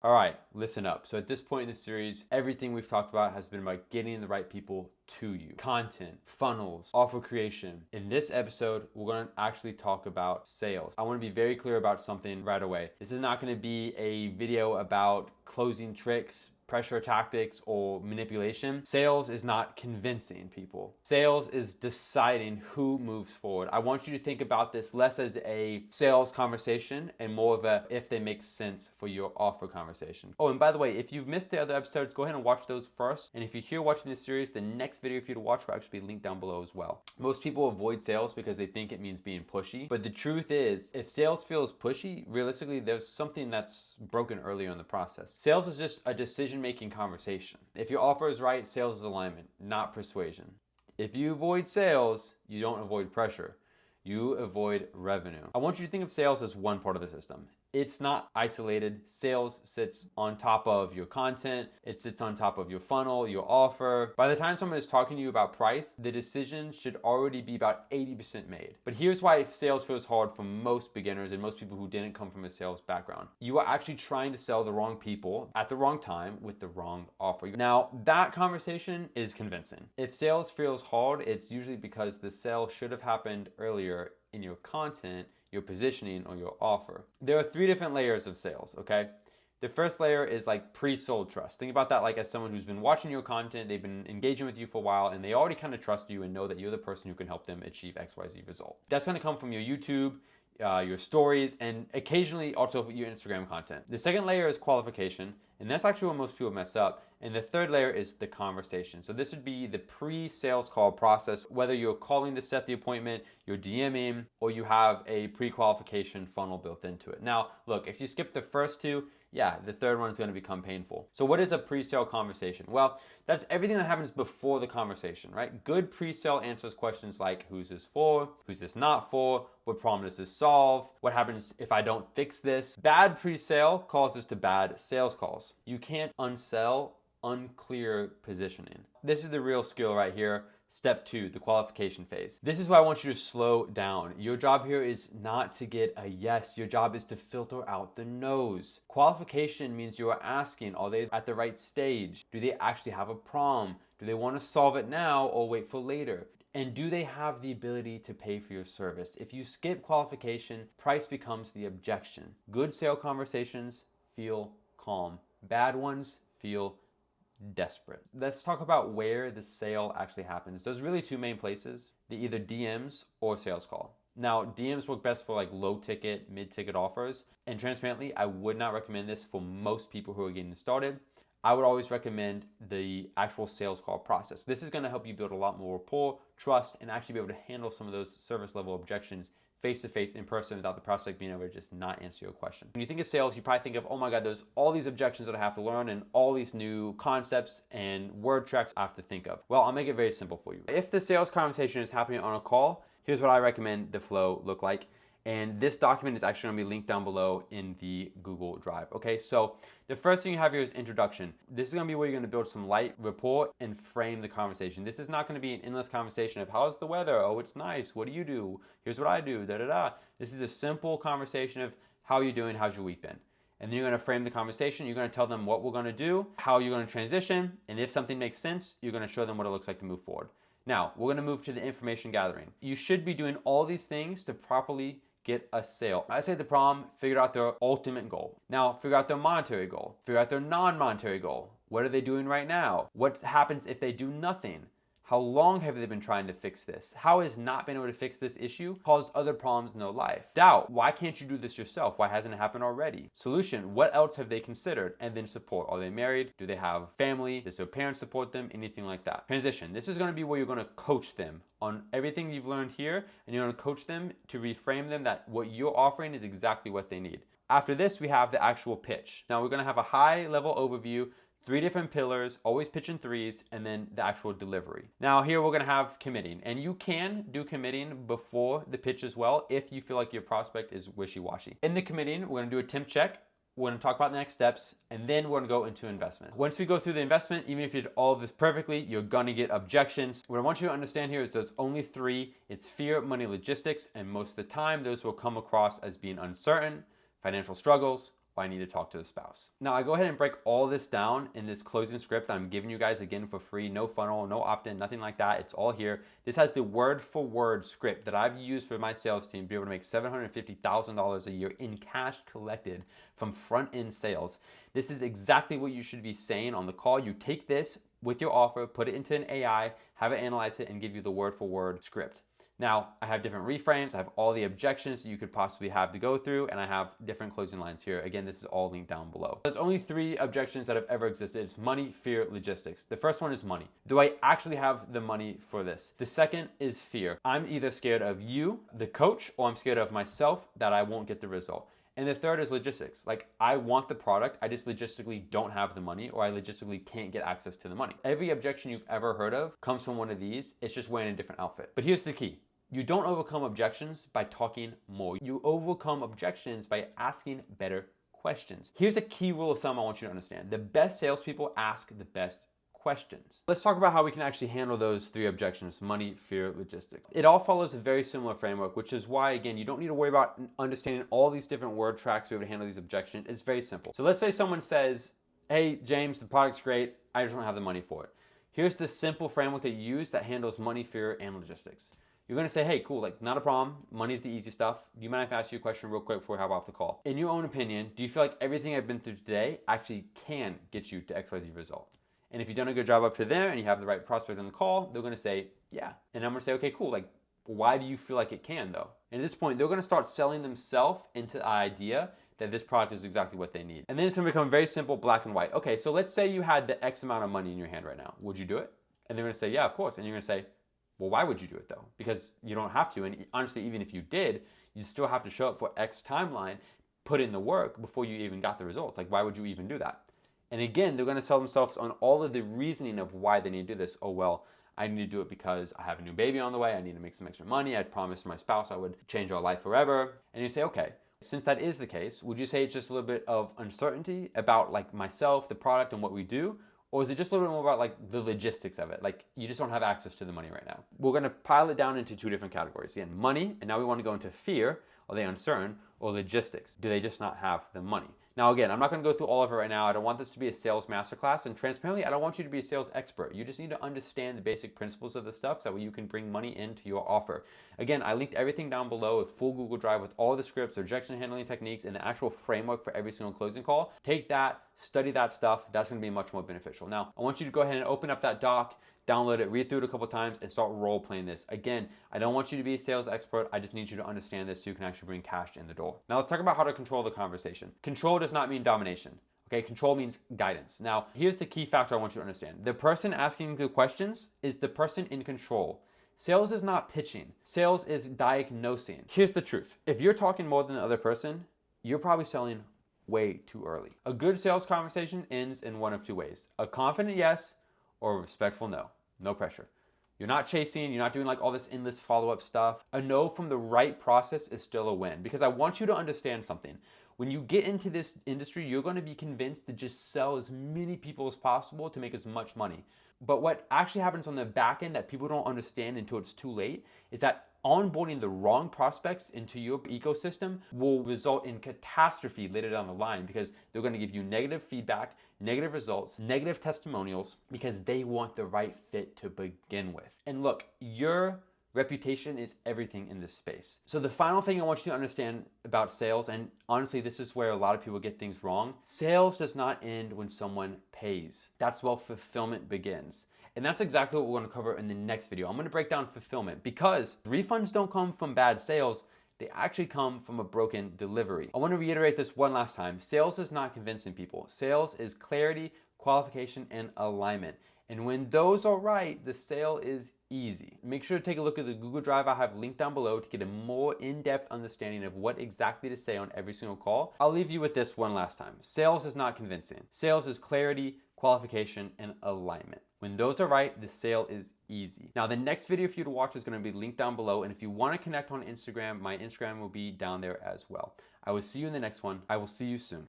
All right, listen up. So at this point in the series, everything we've talked about has been about getting the right people to you. Content, funnels, offer creation. In this episode, we're going to actually talk about sales. I want to be very clear about something right away. This is not going to be a video about closing tricks, pressure tactics, or manipulation. Sales is not convincing people. Sales is deciding who moves forward. I want you to think about this less as a sales conversation and more of a if they make sense for your offer conversation. Oh, and by the way, if you've missed the other episodes, go ahead and watch those first. And if you're here watching this series, the next video for you to watch will actually be linked down below as well. Most people avoid sales because they think it means being pushy. But the truth is, if sales feels pushy, realistically, there's something that's broken earlier in the process. Sales is just a decision-making conversation. If your offer is right, sales is alignment, not persuasion. If you avoid sales, you don't avoid pressure. You avoid revenue. I want you to think of sales as one part of the system. It's not isolated. Sales sits on top of your content. It sits on top of your funnel, your offer. By the time someone is talking to you about price, the decision should already be about 80% made. But here's why sales feels hard for most beginners and most people who didn't come from a sales background. You are actually trying to sell the wrong people at the wrong time with the wrong offer. Now, that conversation is convincing. If sales feels hard, it's usually because the sale should have happened earlier in your content, your positioning, or your offer. There are 3 different layers of sales, okay? The first layer is like pre-sold trust. Think about that like as someone who's been watching your content, they've been engaging with you for a while, and they already kind of trust you and know that you're the person who can help them achieve XYZ result. That's gonna come from your YouTube, your stories, and occasionally also your Instagram content. The second layer is qualification, and that's actually what most people mess up. And the third layer is the conversation. So this would be the pre-sales call process, whether you're calling to set the appointment, you're DMing, or you have a pre-qualification funnel built into it. Now, look, if you skip the first 2, yeah, the third one is going to become painful. So what is a pre-sale conversation? Well, that's everything that happens before the conversation, right? Good pre-sale answers questions like, who's this for? Who's this not for? What problem does this solve? What happens if I don't fix this? Bad pre-sale causes to bad sales calls. You can't unsell unclear positioning. This is the real skill right here. Step 2, the qualification phase. This is why I want you to slow down. Your job here is not to get a yes. Your job is to filter out the no's. Qualification means you are asking, are they at the right stage? Do they actually have a problem? Do they want to solve it now or wait for later? And do they have the ability to pay for your service? If you skip qualification, price becomes the objection. Good sale conversations feel calm. Bad ones feel desperate. Let's talk about where the sale actually happens. There's really 2 main places, the either DMs or sales call. Now, DMs work best for like low ticket, mid ticket offers. And transparently, I would not recommend this for most people who are getting started. I would always recommend the actual sales call process. This is going to help you build a lot more rapport, trust, and actually be able to handle some of those service level objections face-to-face in person without the prospect being able to just not answer your question. When you think of sales, you probably think of, oh my God, there's all these objections that I have to learn and all these new concepts and word tracks I have to think of. Well, I'll make it very simple for you. If the sales conversation is happening on a call, here's what I recommend the flow look like. And this document is actually gonna be linked down below in the Google Drive. Okay, so the first thing you have here is introduction. This is gonna be where you're gonna build some light rapport and frame the conversation. This is not gonna be an endless conversation of how's the weather? Oh, it's nice. What do you do? Here's what I do, da da da. This is a simple conversation of how are you doing? How's your week been? And then you're gonna frame the conversation. You're gonna tell them what we're gonna do, how you're gonna transition, and if something makes sense, you're gonna show them what it looks like to move forward. Now, we're gonna move to the information gathering. You should be doing all these things to properly get a sale. I say the problem, figure out their ultimate goal. Now, figure out their monetary goal. Figure out their non-monetary goal. What are they doing right now? What happens if they do nothing? How long have they been trying to fix this? How has not been able to fix this issue caused other problems in their life? Doubt, why can't you do this yourself? Why hasn't it happened already? Solution, what else have they considered? And then support, are they married? Do they have family? Does their parents support them? Anything like that. Transition, this is gonna be where you're gonna coach them on everything you've learned here, and you're gonna coach them to reframe them that what you're offering is exactly what they need. After this, we have the actual pitch. Now we're gonna have a high level overview, 3 different pillars, always pitch in 3s, and then the actual delivery. Now here we're gonna have committing, and you can do committing before the pitch as well if you feel like your prospect is wishy-washy. In the committing, we're gonna do a temp check, we're gonna talk about the next steps, and then we're gonna go into investment. Once we go through the investment, even if you did all of this perfectly, you're gonna get objections. What I want you to understand here is there's only 3. It's fear, money, logistics, and most of the time, those will come across as being uncertain, financial struggles, I need to talk to the spouse. Now I go ahead and break all this down in this closing script that I'm giving you guys again for free. No funnel, no opt-in, nothing like that. It's all here. This has the word for word script that I've used for my sales team to be able to make $750,000 a year in cash collected from front end sales. This is exactly what you should be saying on the call. You take this with your offer, put it into an AI, have it analyze it, and give you the word for word script. Now, I have different reframes. I have all the objections that you could possibly have to go through, and I have different closing lines here. Again, this is all linked down below. There's only 3 objections that have ever existed. It's money, fear, logistics. The first one is money. Do I actually have the money for this? The second is fear. I'm either scared of you, the coach, or I'm scared of myself that I won't get the result. And the third is logistics. Like, I want the product, I just logistically don't have the money, or I logistically can't get access to the money. Every objection you've ever heard of comes from one of these. It's just wearing a different outfit. But here's the key. You don't overcome objections by talking more. You overcome objections by asking better questions. Here's a key rule of thumb I want you to understand. The best salespeople ask the best questions. Let's talk about how we can actually handle those 3 objections: money, fear, logistics. It all follows a very similar framework, which is why, again, you don't need to worry about understanding all these different word tracks to be able to handle these objections. It's very simple. So let's say someone says, hey, James, the product's great. I just don't have the money for it. Here's the simple framework that you use that handles money, fear, and logistics. You're gonna say, hey, cool, like, not a problem. Money's the easy stuff. Do you mind if I ask you a question real quick before we hop off the call? In your own opinion, do you feel like everything I've been through today actually can get you to XYZ result? And if you've done a good job up to there and you have the right prospect on the call, they're gonna say, yeah. And I'm gonna say, okay, cool, like, why do you feel like it can though? And at this point, they're gonna start selling themselves into the idea that this product is exactly what they need. And then it's gonna become very simple, black and white. Okay, so let's say you had the X amount of money in your hand right now. Would you do it? And they're gonna say, yeah, of course. And you're gonna say, well, why would you do it though? Because you don't have to. And honestly, even if you did, you still have to show up for X timeline, put in the work before you even got the results. Like, why would you even do that? And again, they're gonna sell themselves on all of the reasoning of why they need to do this. Oh, well, I need to do it because I have a new baby on the way. I need to make some extra money. I promised my spouse I would change our life forever. And you say, okay, since that is the case, would you say it's just a little bit of uncertainty about like myself, the product, and what we do? Or is it just a little bit more about like the logistics of it? Like, you just don't have access to the money right now. We're gonna pile it down into 2 different categories. Again, money, and now we wanna go into fear. Are they uncertain? Or logistics? Do they just not have the money? Now, again, I'm not gonna go through all of it right now. I don't want this to be a sales masterclass, and transparently, I don't want you to be a sales expert. You just need to understand the basic principles of the stuff so that you can bring money into your offer. Again, I linked everything down below, a full Google Drive with all the scripts, objection handling techniques, and the actual framework for every single closing call. Take that, study that stuff. That's gonna be much more beneficial. Now, I want you to go ahead and open up that doc, download it, read through it a couple times, and start role playing this. Again, I don't want you to be a sales expert. I just need you to understand this so you can actually bring cash in the door. Now let's talk about how to control the conversation. Control does not mean domination. Okay, control means guidance. Now, here's the key factor I want you to understand. The person asking the questions is the person in control. Sales is not pitching. Sales is diagnosing. Here's the truth. If you're talking more than the other person, you're probably selling way too early. A good sales conversation ends in one of 2 ways. A confident yes or a respectful no. No pressure. You're not chasing, you're not doing like all this endless follow-up stuff. A no from the right process is still a win, because I want you to understand something. When you get into this industry, you're going to be convinced to just sell as many people as possible to make as much money. But what actually happens on the back end that people don't understand until it's too late is that onboarding the wrong prospects into your ecosystem will result in catastrophe later down the line, because they're going to give you negative feedback, negative results, negative testimonials, because they want the right fit to begin with. And look, your reputation is everything in this space. So the final thing I want you to understand about sales, and honestly, this is where a lot of people get things wrong. Sales does not end when someone pays. That's where fulfillment begins. And that's exactly what we're gonna cover in the next video. I'm gonna break down fulfillment, because refunds don't come from bad sales. They actually come from a broken delivery. I wanna reiterate this one last time. Sales is not convincing people. Sales is clarity, qualification, and alignment. And when those are right, the sale is easy. Make sure to take a look at the Google Drive I have linked down below to get a more in-depth understanding of what exactly to say on every single call. I'll leave you with this one last time. Sales is not convincing. Sales is clarity, qualification, and alignment. When those are right, the sale is easy. Now, the next video for you to watch is gonna be linked down below. And if you wanna connect on Instagram, my Instagram will be down there as well. I will see you in the next one. I will see you soon.